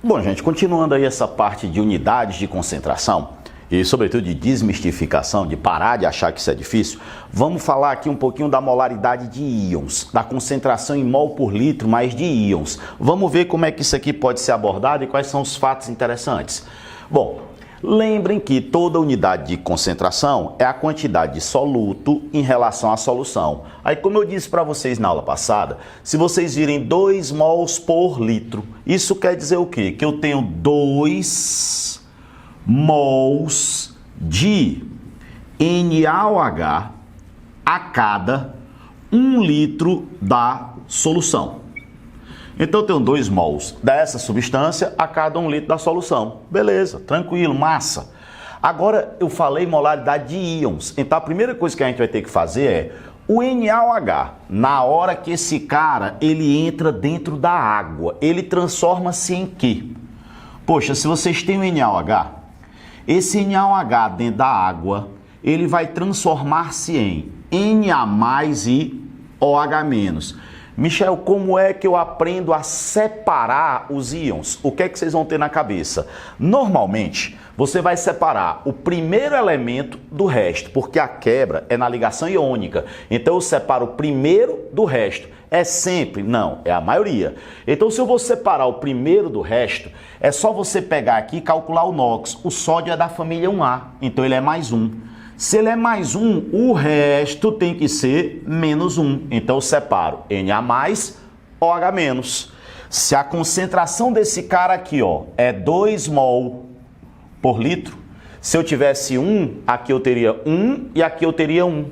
Bom, gente, continuando aí essa parte de unidades de concentração e sobretudo de desmistificação, de parar de achar que isso é difícil, vamos falar aqui um pouquinho da molaridade de íons, da concentração em mol por litro, mas de íons. Vamos ver como é que isso aqui pode ser abordado e quais são os fatos interessantes. Bom, lembrem que toda unidade de concentração é a quantidade de soluto em relação à solução. Aí, como eu disse para vocês na aula passada, se vocês virem 2 mols por litro, isso quer dizer o quê? Que eu tenho 2 mols de NaOH a cada 1 litro da solução. Então eu tenho 2 mols dessa substância a cada 1 litro da solução. Beleza, tranquilo, massa. Agora eu falei molaridade de íons. Então a primeira coisa que a gente vai ter que fazer é o NaOH, na hora que esse cara ele entra dentro da água, ele transforma-se em quê? Poxa, se vocês têm o NaOH, esse NaOH dentro da água, ele vai transformar-se em Na+ e OH-. Michel, como é que eu aprendo a separar os íons? O que é que vocês vão ter na cabeça? Normalmente, você vai separar o primeiro elemento do resto, porque a quebra é na ligação iônica. Então, eu separo o primeiro do resto. É sempre? Não, é a maioria. Então, se eu vou separar o primeiro do resto, é só você pegar aqui e calcular o NOx. O sódio é da família 1A, então ele é +1. Se ele é +1, o resto tem que ser -1. Então eu separo Na+, OH-. Se a concentração desse cara aqui, ó, é 2 mol por litro, se eu tivesse 1, aqui eu teria 1 e aqui eu teria 1.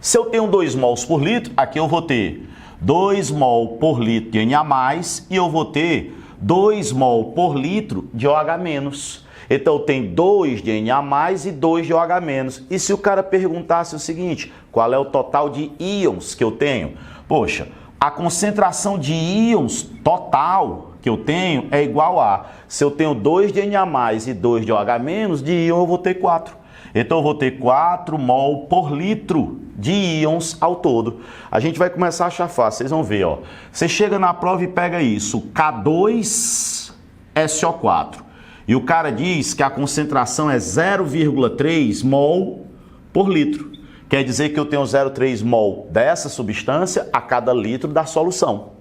Se eu tenho 2 mols por litro, aqui eu vou ter 2 mol por litro de Na+, e eu vou ter 2 mol por litro de OH-. Então, tem 2 de Na+, e 2 de OH-. E se o cara perguntasse o seguinte, qual é o total de íons que eu tenho? Poxa, a concentração de íons total que eu tenho é igual a, se eu tenho 2 de Na+, e 2 de OH-, de íon eu vou ter 4. Então, eu vou ter 4 mol por litro de íons ao todo. A gente vai começar a achar fácil, vocês vão ver, ó. Você chega na prova e pega isso, K2SO4. E o cara diz que a concentração é 0,3 mol por litro. Quer dizer que eu tenho 0,3 mol dessa substância a cada litro da solução.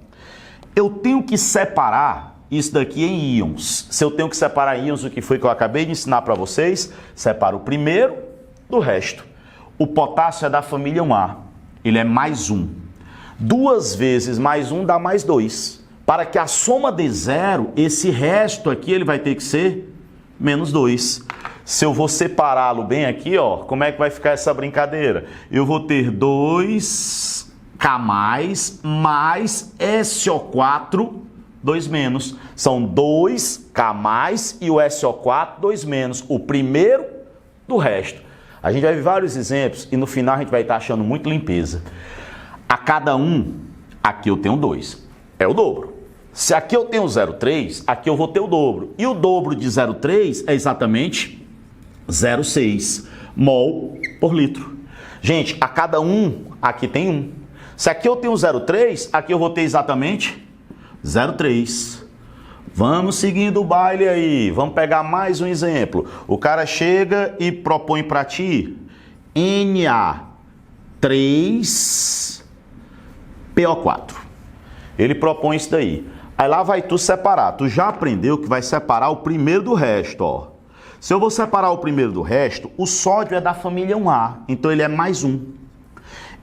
Eu tenho que separar isso daqui em íons. Se eu tenho que separar íons, o que foi que eu acabei de ensinar para vocês, separo o primeiro do resto. O potássio é da família 1A. Ele é +1. 2 vezes +1 dá +2. Para que a soma dê 0, esse resto aqui ele vai ter que ser -2. Se eu vou separá-lo bem aqui, ó, como é que vai ficar essa brincadeira? Eu vou ter 2K mais SO4, 2-. São 2K e o SO4, 2-. O primeiro do resto. A gente vai ver vários exemplos e no final a gente vai estar achando muito limpeza. A cada 1, aqui eu tenho 2. É o dobro. Se aqui eu tenho 0,3, aqui eu vou ter o dobro. E o dobro de 0,3 é exatamente 0,6 mol por litro. Gente, a cada 1, aqui tem 1. Se aqui eu tenho 0,3, aqui eu vou ter exatamente 0,3. Vamos seguindo o baile aí. Vamos pegar mais um exemplo. O cara chega e propõe para ti Na3PO4. Ele propõe isso daí. Aí lá vai tu separar. Tu já aprendeu que vai separar o primeiro do resto, ó. Se eu vou separar o primeiro do resto, o sódio é da família 1A, então ele é +1.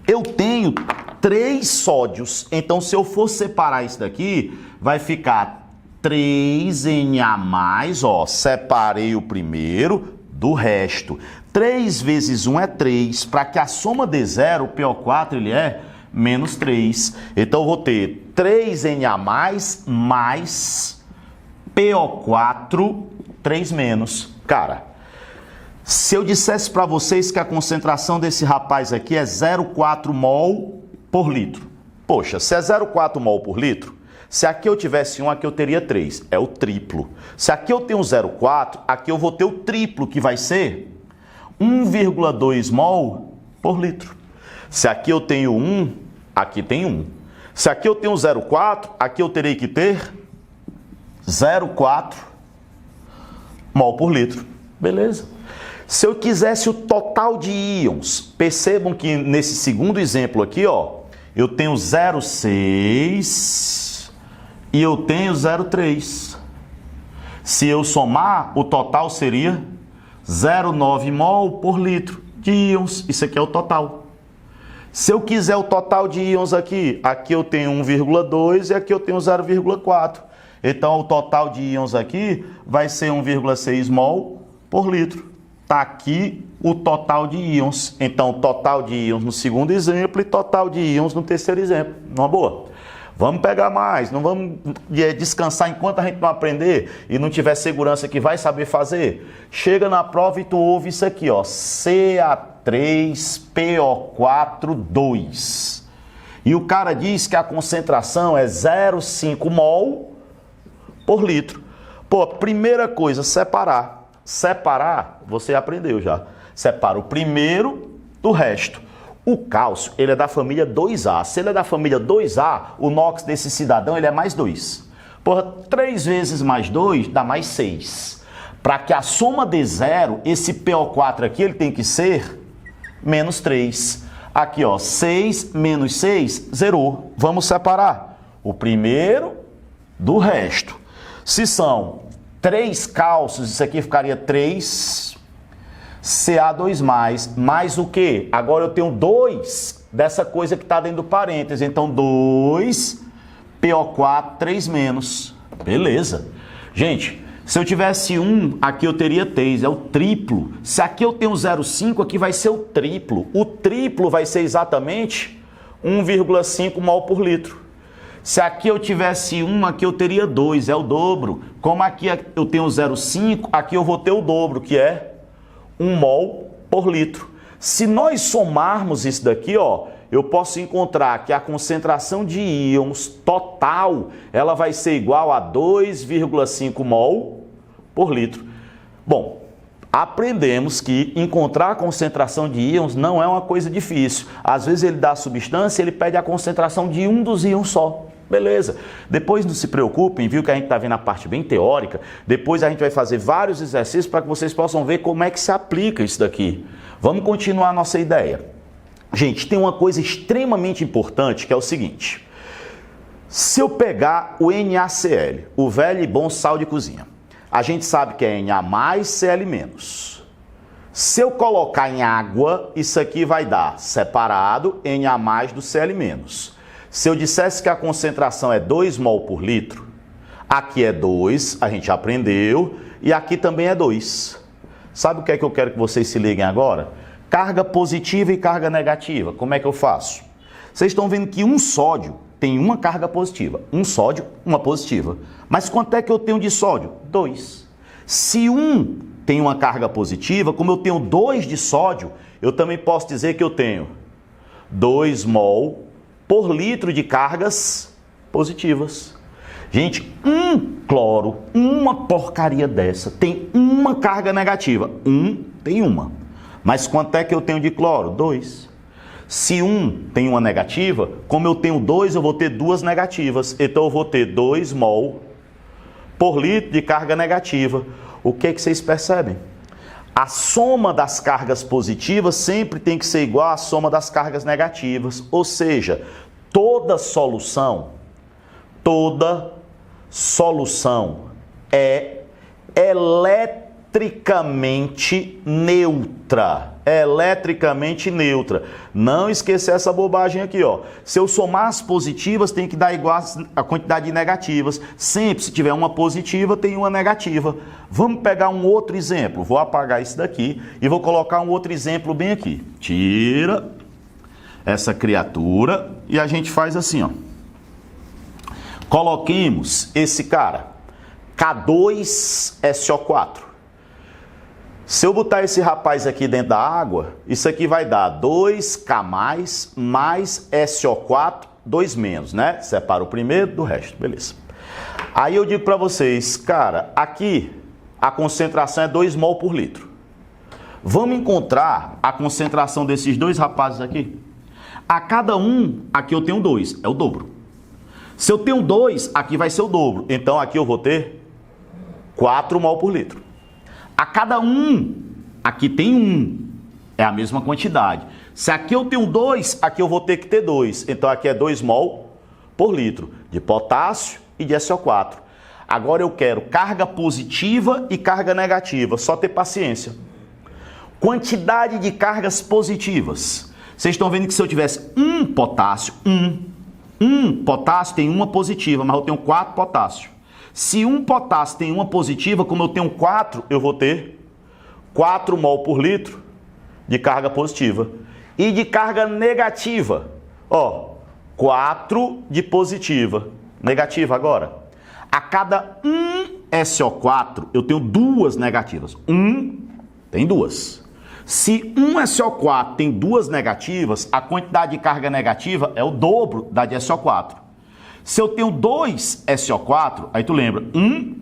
Eu tenho 3 sódios, então se eu for separar isso daqui, vai ficar 3Na+, ó, separei o primeiro do resto. 3 vezes 1 é 3, para que a soma dê 0, o PO4 ele é -3. Então, eu vou ter 3Na+, mais PO4, 3-. Cara, se eu dissesse para vocês que a concentração desse rapaz aqui é 0,4 mol por litro. Poxa, se é 0,4 mol por litro, se aqui eu tivesse 1, aqui eu teria 3. É o triplo. Se aqui eu tenho 0,4, aqui eu vou ter o triplo, que vai ser 1,2 mol por litro. Se aqui eu tenho 1, aqui tem 1. Se aqui eu tenho 0,4, aqui eu terei que ter 0,4 mol por litro. Beleza. Se eu quisesse o total de íons, percebam que nesse segundo exemplo aqui, ó, eu tenho 0,6 e eu tenho 0,3. Se eu somar, o total seria 0,9 mol por litro de íons. Isso aqui é o total. Se eu quiser o total de íons aqui eu tenho 1,2 e aqui eu tenho 0,4. Então, o total de íons aqui vai ser 1,6 mol por litro. Está aqui o total de íons. Então, total de íons no segundo exemplo e total de íons no terceiro exemplo. Uma boa. Vamos pegar mais, não vamos descansar enquanto a gente não aprender e não tiver segurança que vai saber fazer. Chega na prova e tu ouve isso aqui, ó, Ca3PO4,2. E o cara diz que a concentração é 0,5 mol por litro. Pô, primeira coisa, separar. Separar, você aprendeu já. Separa o primeiro do resto. O cálcio, ele é da família 2A. Se ele é da família 2A, o NOx desse cidadão ele é mais 2. Porra, 3 vezes mais 2 dá mais 6. Para que a soma dê zero, esse PO4 aqui ele tem que ser menos 3. Aqui, ó, 6 menos 6, zerou. Vamos separar o primeiro do resto. Se são 3 cálcios, isso aqui ficaria 3 Ca2+, mais o quê? Agora eu tenho 2 dessa coisa que está dentro do parênteses. Então, 2 PO4, 3 menos. Beleza. Gente, se eu tivesse 1, aqui eu teria 3, é o triplo. Se aqui eu tenho 0,5, aqui vai ser o triplo. O triplo vai ser exatamente 1,5 mol por litro. Se aqui eu tivesse 1, aqui eu teria 2, é o dobro. Como aqui eu tenho 0,5, aqui eu vou ter o dobro, que é 1 mol por litro. Se nós somarmos isso daqui, ó, eu posso encontrar que a concentração de íons total, ela vai ser igual a 2,5 mol por litro. Bom, aprendemos que encontrar a concentração de íons não é uma coisa difícil. Às vezes ele dá a substância, ele pede a concentração de um dos íons só. Beleza. Depois não se preocupem, viu que a gente está vendo a parte bem teórica. Depois a gente vai fazer vários exercícios para que vocês possam ver como é que se aplica isso daqui. Vamos continuar a nossa ideia. Gente, tem uma coisa extremamente importante que é o seguinte. Se eu pegar o NaCl, o velho e bom sal de cozinha, a gente sabe que é Na+, Cl-. Se eu colocar em água, isso aqui vai dar separado Na+ do Cl-. Se eu dissesse que a concentração é 2 mol por litro, aqui é 2, a gente aprendeu, e aqui também é 2. Sabe o que é que eu quero que vocês se liguem agora? Carga positiva e carga negativa. Como é que eu faço? Vocês estão vendo que um sódio tem uma carga positiva. Um sódio, uma positiva. Mas quanto é que eu tenho de sódio? 2. Se um tem uma carga positiva, como eu tenho 2 de sódio, eu também posso dizer que eu tenho 2 mol por litro de cargas positivas. Gente, um cloro, uma porcaria dessa, tem uma carga negativa. Tem uma. Mas quanto é que eu tenho de cloro? 2. Se um tem uma negativa, como eu tenho 2, eu vou ter 2 negativas. Então eu vou ter 2 mol por litro de carga negativa. O que é que vocês percebem? A soma das cargas positivas sempre tem que ser igual à soma das cargas negativas. Ou seja, toda solução é eletricamente neutra. Eletricamente neutra. Não esquecer essa bobagem aqui, ó. Se eu somar as positivas, tem que dar igual a quantidade de negativas. Sempre, se tiver uma positiva, tem uma negativa. Vamos pegar um outro exemplo. Vou apagar isso daqui e vou colocar um outro exemplo bem aqui. Tira essa criatura e a gente faz assim, ó. Coloquemos esse cara, K2SO4. Se eu botar esse rapaz aqui dentro da água, isso aqui vai dar 2K+, mais SO4, 2-, né? Separa o primeiro do resto, beleza. Aí eu digo para vocês, cara, aqui a concentração é 2 mol por litro. Vamos encontrar a concentração desses dois rapazes aqui? A cada um, aqui eu tenho 2, é o dobro. Se eu tenho 2, aqui vai ser o dobro. Então aqui eu vou ter 4 mol por litro. A cada 1, aqui tem 1. É a mesma quantidade. Se aqui eu tenho 2, aqui eu vou ter que ter 2. Então aqui é 2 mol por litro de potássio e de SO4. Agora eu quero carga positiva e carga negativa. Só ter paciência. Quantidade de cargas positivas. Vocês estão vendo que se eu tivesse um potássio, um potássio tem uma positiva, mas eu tenho 4 potássio. Se um potássio tem uma positiva, como eu tenho 4, eu vou ter 4 mol por litro de carga positiva. E de carga negativa, ó, 4 de positiva. Negativa agora. A cada 1 SO4, eu tenho 2 negativas. Tem 2. Se 1 SO4 tem 2 negativas, a quantidade de carga negativa é o dobro da de SO4. Se eu tenho 2 SO4, aí tu lembra, 1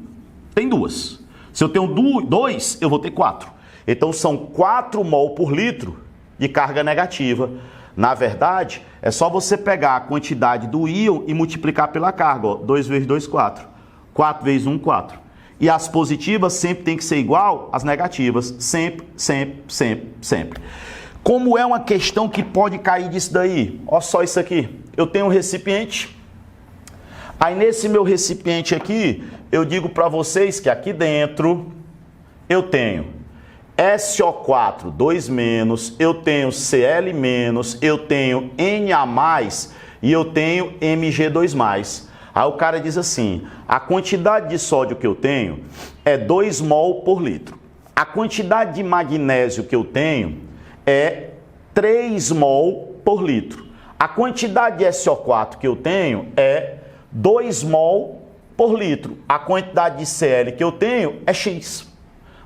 tem 2. Se eu tenho 2, eu vou ter 4. Então são 4 mol por litro de carga negativa. Na verdade, é só você pegar a quantidade do íon e multiplicar pela carga. Ó. 2 vezes 2, 4. 4 vezes 1, 4. E as positivas sempre tem que ser igual às negativas. Sempre, sempre, sempre, sempre. Como é uma questão que pode cair disso daí? Olha só isso aqui. Eu tenho um recipiente. Aí nesse meu recipiente aqui, eu digo para vocês que aqui dentro eu tenho SO4, 2-, eu tenho Cl-, eu tenho Na+, e eu tenho Mg2+. Aí o cara diz assim, a quantidade de sódio que eu tenho é 2 mol por litro. A quantidade de magnésio que eu tenho é 3 mol por litro. A quantidade de SO4 que eu tenho é 2 mol por litro. A quantidade de Cl que eu tenho é X.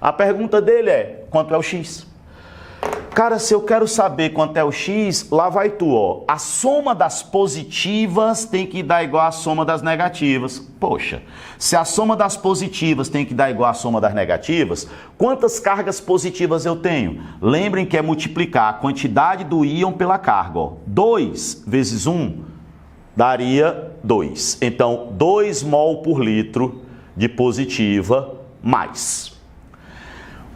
A pergunta dele é, quanto é o X? Cara, se eu quero saber quanto é o X, lá vai tu, ó. A soma das positivas tem que dar igual à soma das negativas. Poxa, se a soma das positivas tem que dar igual à soma das negativas, quantas cargas positivas eu tenho? Lembrem que é multiplicar a quantidade do íon pela carga, ó. 2 vezes 1 daria 2. Então, 2 mol por litro de positiva mais.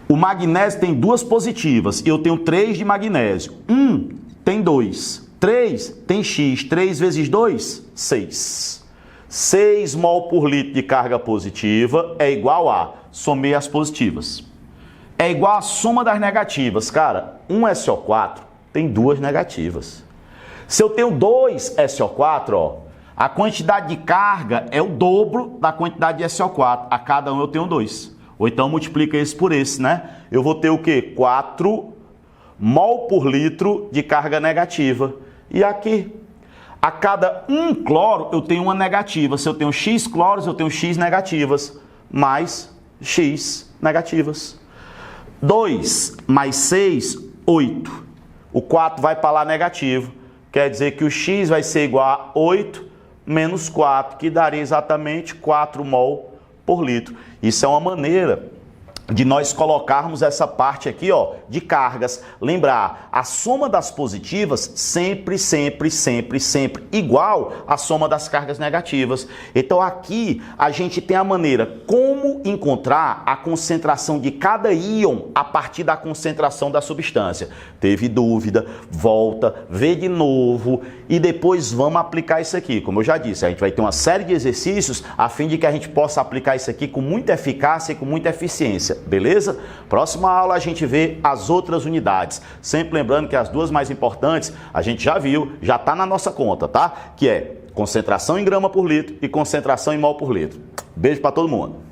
O magnésio tem 2 positivas e eu tenho 3 de magnésio. 1 tem 2. 3 tem X. 3 vezes 2, 6. 6 mol por litro de carga positiva é igual a, somei as positivas, é igual a soma das negativas. Cara, 1 SO4 tem 2 negativas. Se eu tenho 2 SO4, ó, a quantidade de carga é o dobro da quantidade de SO4. A cada um eu tenho 2. Ou então multiplica esse por esse, né? Eu vou ter o quê? 4 mol por litro de carga negativa. E aqui, a cada 1 cloro eu tenho uma negativa. Se eu tenho X cloros, eu tenho X negativas. Mais X negativas. 2 mais 6, 8. O 4 vai para lá negativo. Quer dizer que o X vai ser igual a 8 menos 4, que daria exatamente 4 mol por litro. Isso é uma maneira de nós colocarmos essa parte aqui, ó, de cargas. Lembrar, a soma das positivas sempre, sempre, sempre, sempre igual à soma das cargas negativas. Então aqui a gente tem a maneira como encontrar a concentração de cada íon a partir da concentração da substância. Teve dúvida, volta, vê de novo e depois vamos aplicar isso aqui. Como eu já disse, a gente vai ter uma série de exercícios a fim de que a gente possa aplicar isso aqui com muita eficácia e com muita eficiência. Beleza? Próxima aula a gente vê as outras unidades. Sempre lembrando que as duas mais importantes a gente já viu, já está na nossa conta, tá? Que é concentração em grama por litro e concentração em mol por litro. Beijo para todo mundo.